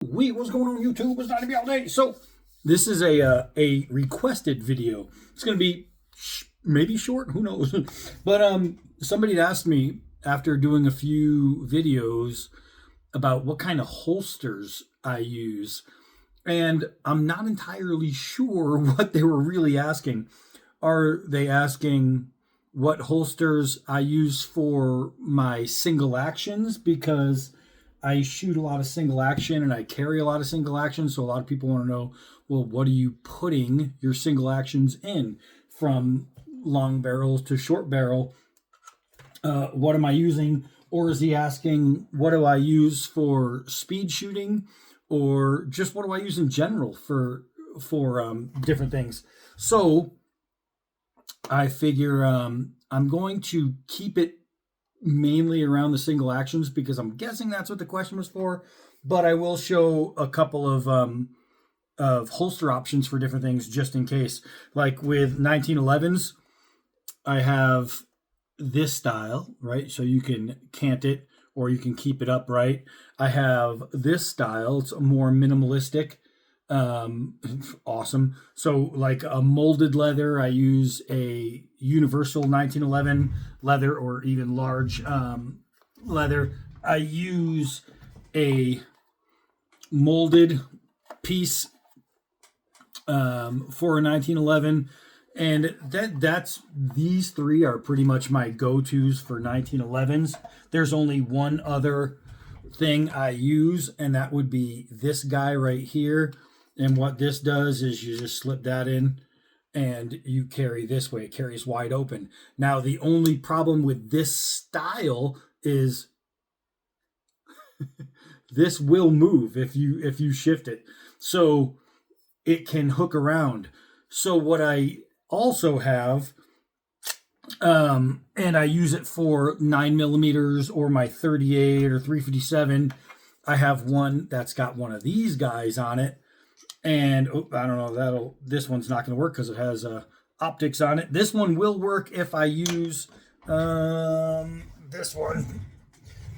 What's going on YouTube? It's Donnie all day. So this is a requested video. It's going to be maybe short, who knows? But somebody had asked me after doing a few videos about what kind of holsters I use, and I'm not entirely sure what they were really asking. Are they asking what holsters I use for my single actions? Because I shoot a lot of single action and I carry a lot of single action. So a lot of people want to know, well, what are you putting your single actions in, from long barrels to short barrel? What am I using? Or is he asking, what do I use for speed shooting, or just what do I use in general for different things? So I figure I'm going to keep it mainly around the single actions, because I'm guessing that's what the question was for. But I will show a couple of holster options for different things, just in case. Like with 1911s, I have this style, right? So you can cant it or you can keep it upright. I have this style. It's more minimalistic. Awesome. So like a molded leather, I use a universal 1911 leather, or even large leather. I use a molded piece for a 1911, and that's these three are pretty much my go-tos for 1911s. There's only one other thing I use, and that would be this guy right here. And what this does is you just slip that in and you carry this way. It carries wide open. Now, the only problem with this style is this will move if you shift it. So it can hook around. So what I also have, and I use it for 9mm or my 38 or 357. I have one that's got one of these guys on it. And I don't know, this one's not going to work because it has optics on it. This one will work if I use this one,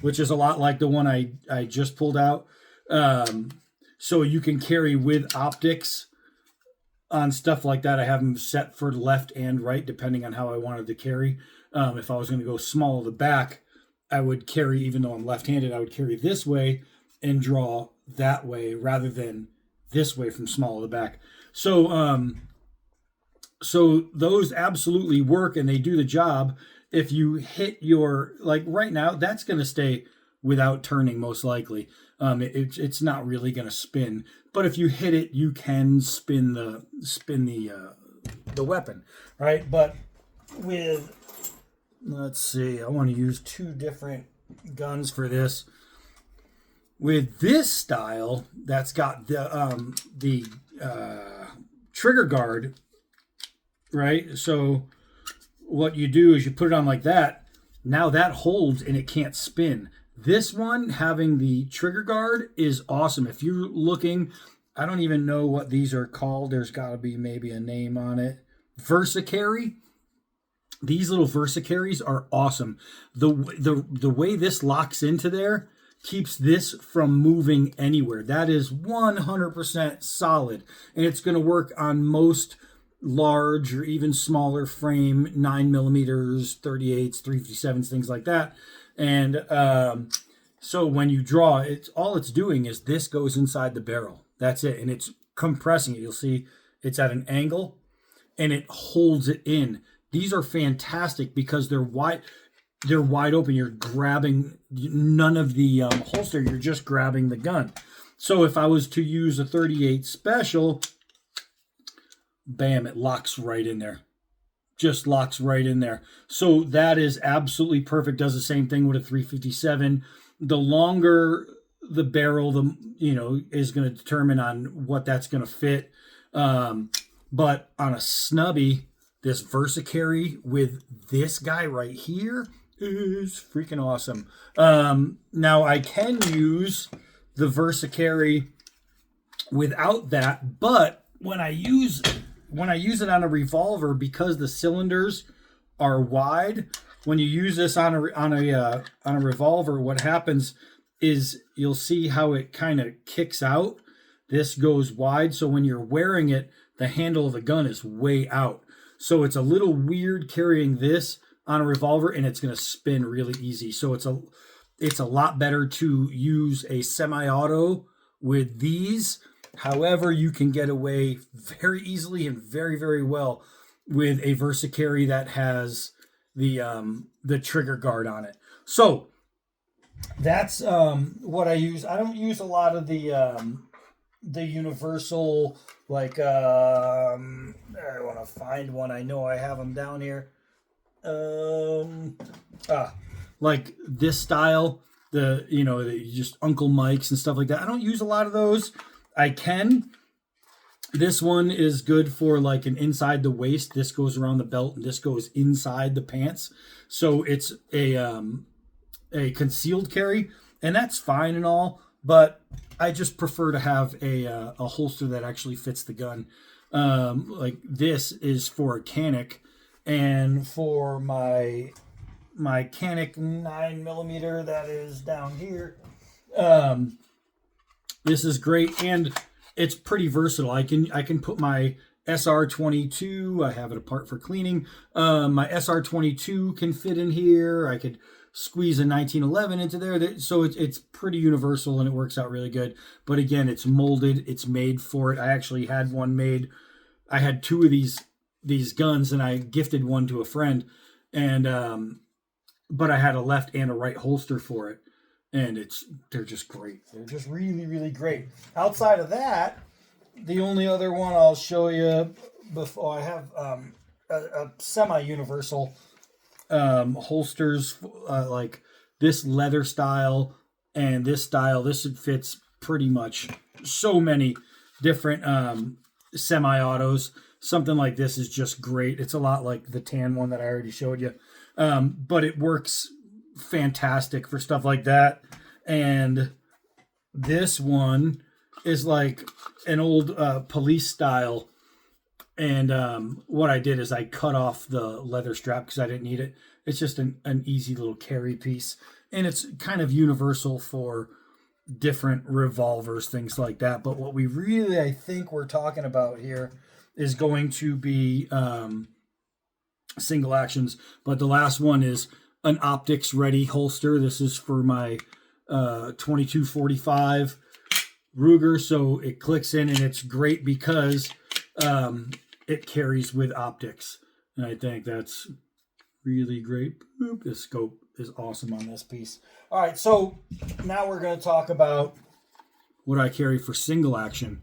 which is a lot like the one I just pulled out. So you can carry with optics on stuff like that. I have them set for left and right, depending on how I wanted to carry. If I was going to go small of the back, I would carry, even though I'm left-handed, I would carry this way and draw that way rather than this way from small of the back. So so those absolutely work, and they do the job. If you hit your, like right now, that's going to stay without turning most likely. It's not really going to spin, but if you hit it, you can spin the weapon, right? But with, let's see, I want to use two different guns for this. With this style, that's got the trigger guard, right? So what you do is you put it on like that. Now that holds and it can't spin. This one, having the trigger guard, is awesome. If you're looking, I don't even know what these are called. There's got to be maybe a name on it. Versacarry. These little Versacarries are awesome. The way this locks into there keeps this from moving anywhere. That is 100% solid, and it's going to work on most large or even smaller frame 9mm, 38s, 357s, things like that. And so when you draw, all it's doing is this goes inside the barrel. That's it, and it's compressing it. You'll see it's at an angle, and it holds it in. These are fantastic because they're wide. They're wide open. You're grabbing none of the holster. You're just grabbing the gun. So if I was to use a 38 special, bam, it locks right in there. Just locks right in there. So that is absolutely perfect. Does the same thing with a 357. The longer the barrel, is going to determine on what that's going to fit. But on a snubby, this Versacarry with this guy right here is freaking awesome. Now I can use the Versacarry without that, but when I use it on a revolver, because the cylinders are wide, when you use this on a revolver, what happens is you'll see how it kind of kicks out. This goes wide, so when you're wearing it, the handle of the gun is way out. So it's a little weird carrying this on a revolver, and it's going to spin really easy. So it's a lot better to use a semi-auto with these. However, you can get away very easily and very, very well with a Versacarry that has the trigger guard on it. So that's what I use. I don't use a lot of the universal, like I want to find one. I know I have them down here. Like this style, the just Uncle Mike's and stuff like that. I don't use a lot of those. I can. This one is good for like an inside the waist. This goes around the belt, and this goes inside the pants. So it's a concealed carry, and that's fine and all. But I just prefer to have a holster that actually fits the gun. Like this is for a Canic, and for my Canic 9mm that is down here. This is great, and it's pretty versatile. I can put my SR22. I have it apart for cleaning. My SR22 can fit in here. I could squeeze a 1911 into there. So it's pretty universal, and it works out really good. But again, it's molded. It's made for it. I actually had one made. I had two of these guns, and I gifted one to a friend, and but I had a left and a right holster for it. And they're just great. They're just really, really great. Outside of that, the only other one I'll show you before I have a semi-universal holsters, like this leather style and this style. This fits pretty much so many different semi-autos. Something like this is just great. It's a lot like the tan one that I already showed you, but it works fantastic for stuff like that. And this one is like an old police style, and what I did is I cut off the leather strap because I didn't need it. It's just an easy little carry piece, and it's kind of universal for different revolvers, things like that. But what we really, I think we're talking about here is going to be single actions. But the last one is an optics ready holster. This is for my 2245 Ruger, so it clicks in, and it's great because it carries with optics, and I think that's really great. Boop, this scope is awesome on this piece. All right, so now we're going to talk about what I carry for single action.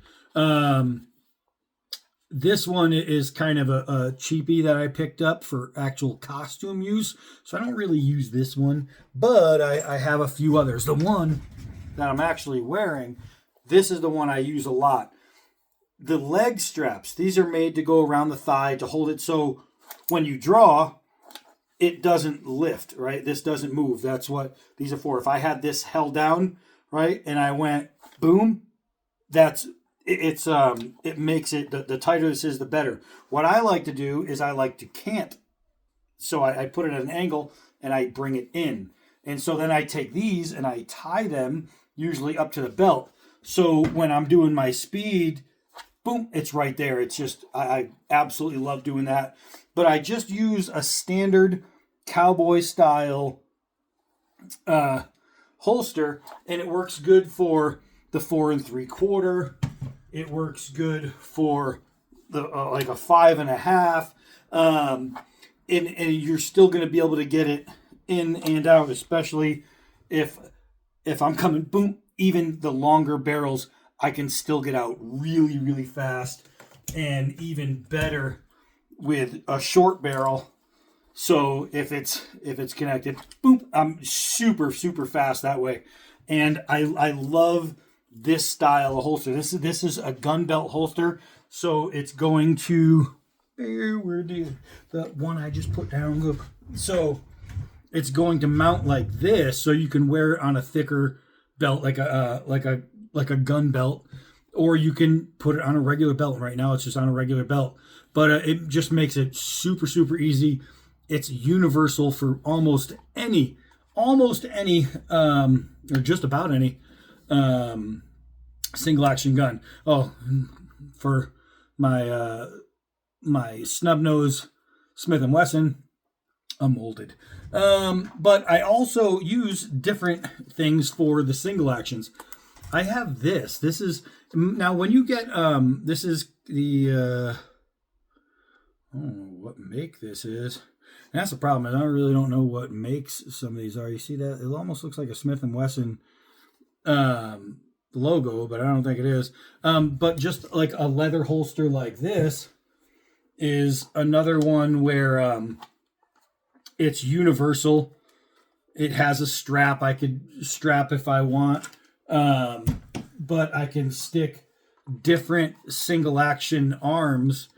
This one is kind of a cheapie that I picked up for actual costume use. So I don't really use this one, but I have a few others. The one that I'm actually wearing, this is the one I use a lot. The leg straps, these are made to go around the thigh to hold it so when you draw, it doesn't lift, right? This doesn't move. That's what these are for. If I had this held down, right, and I went boom, it makes it, the tighter this is, the better. What I like to do is I like to cant. So I put it at an angle and I bring it in. And so then I take these and I tie them usually up to the belt. So when I'm doing my speed, boom, it's right there. It's just, I absolutely love doing that. But I just use a standard cowboy style holster, and it works good for the 4 3/4. It works good for the like a 5.5, and you're still going to be able to get it in and out, especially if I'm coming boom. Even the longer barrels, I can still get out really, really fast, and even better with a short barrel. So if it's connected, boom, I'm super, super fast that way, and I love this style of holster. This is a gun belt holster, so it's going to where did the one I just put down go? So it's going to mount like this, so you can wear it on a thicker belt, like a gun belt, or you can put it on a regular belt. Right now, it's just on a regular belt, but it just makes it super, super easy. It's universal for almost any almost any, or just about any, single action gun. Oh, for my my snub nose Smith and Wesson, I'm molded. But I also use different things for the single actions. I have this. This is now when you get this is the I don't know what make this is. And that's the problem. I really don't know what makes some of these are. You see that? It almost looks like a Smith and Wesson logo, but I don't think it is. But just like a leather holster like this is another one where it's universal. It has a strap. I could strap if I want. But I can stick different single action arms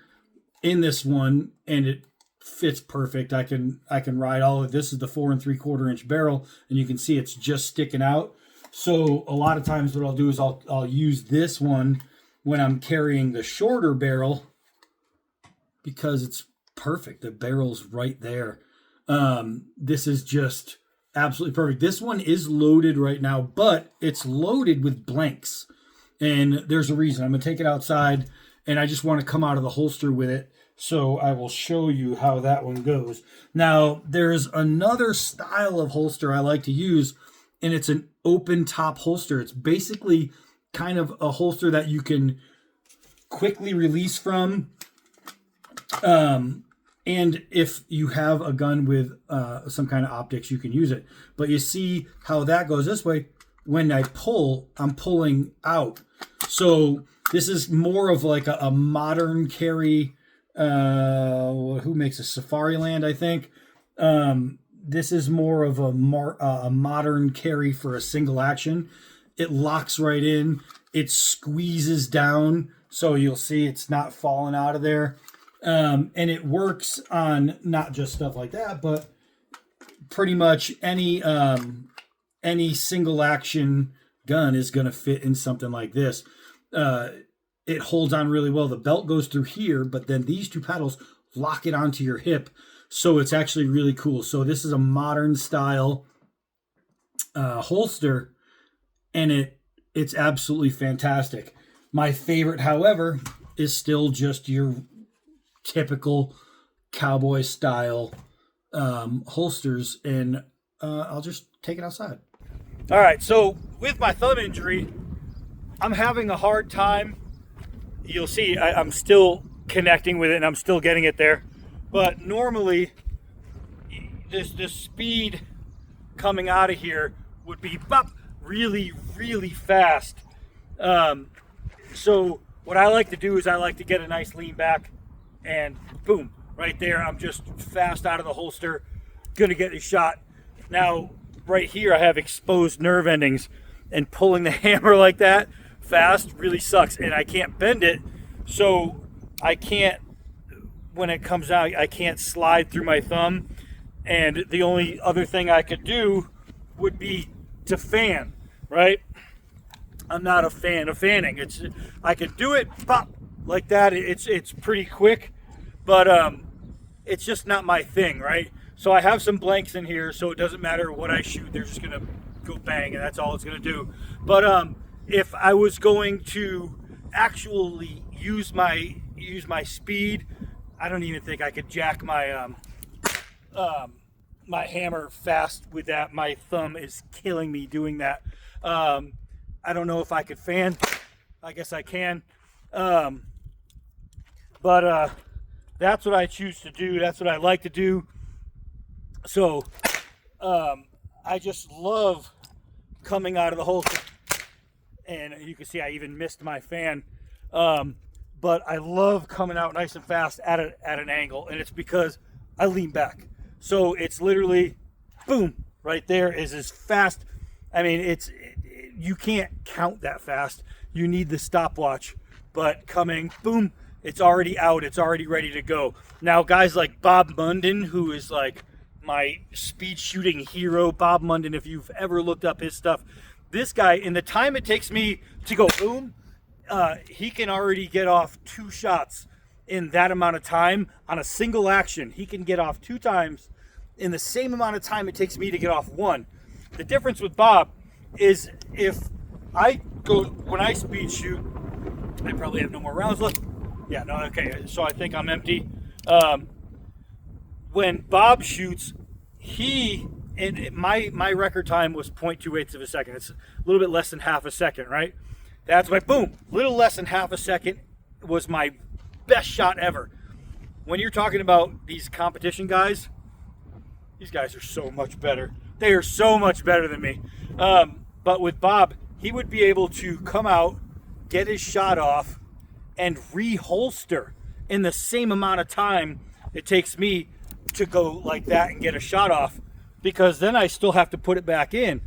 in this one, and it fits perfect. I can ride all of this. Is the 4 3/4 inch barrel, and you can see it's just sticking out. So a lot of times what I'll do is I'll use this one when I'm carrying the shorter barrel because it's perfect. The barrel's right there. This is just absolutely perfect. This one is loaded right now, but it's loaded with blanks. And there's a reason. I'm going to take it outside, and I just want to come out of the holster with it. So I will show you how that one goes. Now, there's another style of holster I like to use, and it's an open top holster. It's basically kind of a holster that you can quickly release from. And if you have a gun with some kind of optics, you can use it. But you see how that goes this way. When I pull, I'm pulling out. So this is more of like a modern carry. Who makes a Safariland, I think. This is more of a modern carry for a single action. It locks right in. It squeezes down. So you'll see it's not falling out of there. And it works on not just stuff like that, but pretty much any single action gun is going to fit in something like this. It holds on really well. The belt goes through here, but then these two paddles lock it onto your hip. So it's actually really cool. So this is a modern style holster, and it's absolutely fantastic. My favorite, however, is still just your typical cowboy style holsters, and I'll just take it outside. All right, so with my thumb injury, I'm having a hard time. You'll see I'm still connecting with it, and I'm still getting it there. But normally, this speed coming out of here would be really, really fast. So what I like to do is I like to get a nice lean back, and boom, right there, I'm just fast out of the holster, gonna get a shot. Now, right here, I have exposed nerve endings, and pulling the hammer like that fast really sucks, and I can't bend it, so I can't, when it comes out, I can't slide through my thumb, and the only other thing I could do would be to fan, right? I'm not a fan of fanning. I could do it, pop, like that. It's pretty quick, but it's just not my thing, right? So I have some blanks in here, so it doesn't matter what I shoot. They're just gonna go bang, and that's all it's gonna do. But if I was going to actually use my speed, I don't even think I could jack my my hammer fast with that. My thumb is killing me doing that. I don't know if I could fan. I guess I can. But that's what I choose to do. That's what I like to do. So I just love coming out of the holster. And you can see I even missed my fan. But I love coming out nice and fast at an angle. And it's because I lean back. So it's literally, boom, right there is as fast. I mean, you can't count that fast. You need the stopwatch. But coming, boom, it's already out. It's already ready to go. Now, guys like Bob Munden, who is like my speed shooting hero, Bob Munden, if you've ever looked up his stuff, this guy, in the time it takes me to go boom, he can already get off 2 shots in that amount of time on a single action. He can get off 2 times in the same amount of time it takes me to get off one. The difference with Bob is if when I speed shoot, I probably have no more rounds left. Yeah, no, okay, so I think I'm empty. When Bob shoots, my record time was 0.28 of a second. It's a little bit less than half a second, right? That's my boom. Little less than half a second was my best shot ever. When you're talking about these competition guys, these guys are so much better. They are so much better than me. But with Bob, he would be able to come out, get his shot off, and reholster in the same amount of time it takes me to go like that and get a shot off, because then I still have to put it back in.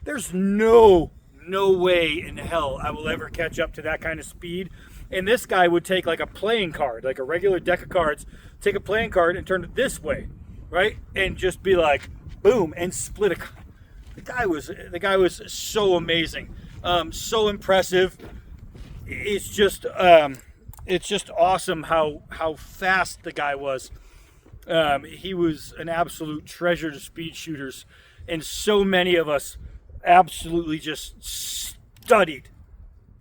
There's no way in hell I will ever catch up to that kind of speed. And this guy would take like a playing card, like a regular deck of cards, take a playing card and turn it this way, right? And just be like, boom, and split a. The guy was so amazing, so impressive. It's just awesome how fast the guy was. He was an absolute treasure to speed shooters, and so many of us absolutely just studied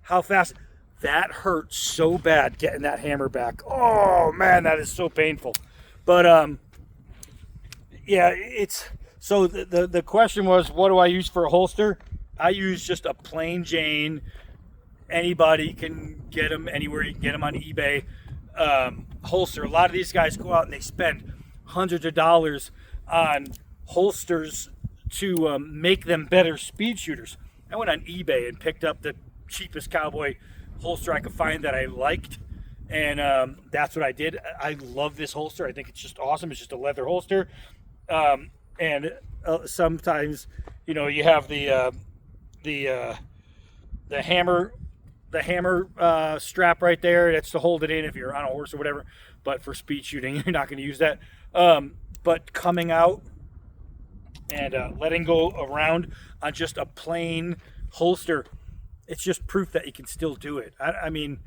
how fast. That hurt so bad getting that hammer back. Oh man, that is so painful. But yeah, it's so the question was, what do I use for a holster? I use just a plain Jane. Anybody can get them anywhere. You can get them on eBay. Holster. A lot of these guys go out and they spend hundreds of dollars on holsters to make them better speed shooters. I went on eBay and picked up the cheapest cowboy holster I could find that I liked, and that's what I did. I love this holster. I think it's just awesome. It's just a leather holster, and sometimes, you know, you have the hammer strap right there. That's to hold it in if you're on a horse or whatever. But for speed shooting, you're not going to use that. But coming out and letting go around on just a plain holster, it's just proof that you can still do it. I mean,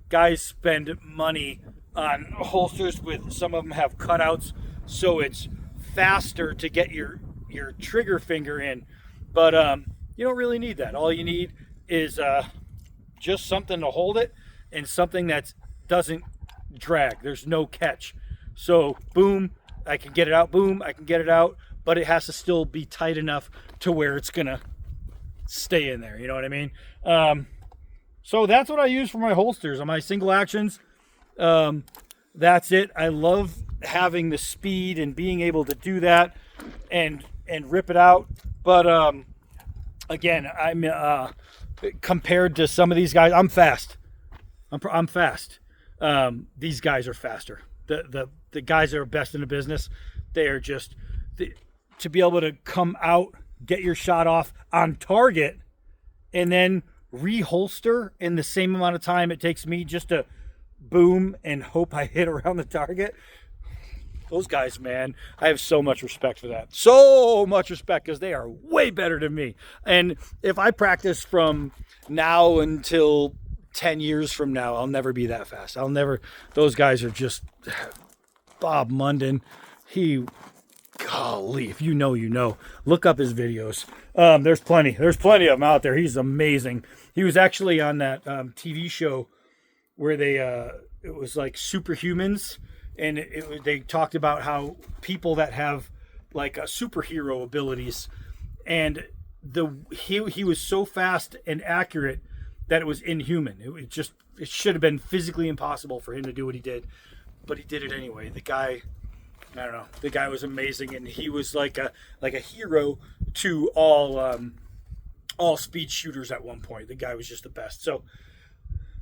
guys spend money on holsters with, some of them have cutouts, so it's faster to get your trigger finger in. But you don't really need that. All you need is just something to hold it and something that doesn't drag. There's no catch. So boom, I can get it out. Boom, I can get it out. But it has to still be tight enough to where it's gonna stay in there. You know what I mean? So that's what I use for my holsters on my single actions. That's it. I love having the speed and being able to do that and rip it out. But again, I'm compared to some of these guys, I'm fast. I'm fast. These guys are faster. The guys that are best in the business, they are just to be able to come out, get your shot off on target, and then reholster in the same amount of time it takes me just to boom and hope I hit around the target. Those guys, man, I have so much respect for that. So much respect, because they are way better than me. And if I practice from now until 10 years from now, I'll never be that fast. Those guys are just, Bob Munden, golly, if you know, you know. Look up his videos. There's plenty of them out there. He's amazing. He was actually on that TV show where it was like Superhumans, and they talked about how people that have like superhero abilities, and he was so fast and accurate that it was inhuman. It should have been physically impossible for him to do what he did, but he did it anyway. The guy, I don't know. The guy was amazing, and he was like a hero to all speed shooters at one point. The guy was just the best. So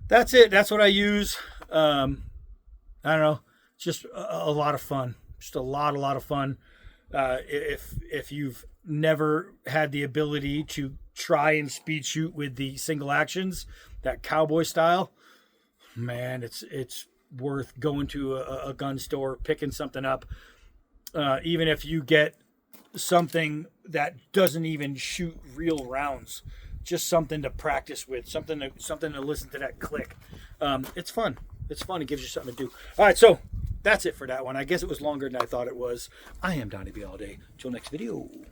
that's it. That's what I use. I don't know. It's just a lot of fun. Just a lot of fun. If you've never had the ability to try and speed shoot with the single actions, that cowboy style, man, it's worth going to a gun store, picking something up. Even if you get something that doesn't even shoot real rounds, just something to practice with, something to listen to that click. It's fun. It's fun. It gives you something to do. All right, so that's it for that one. I guess it was longer than I thought it was. I am Donnie B all day. Till next video.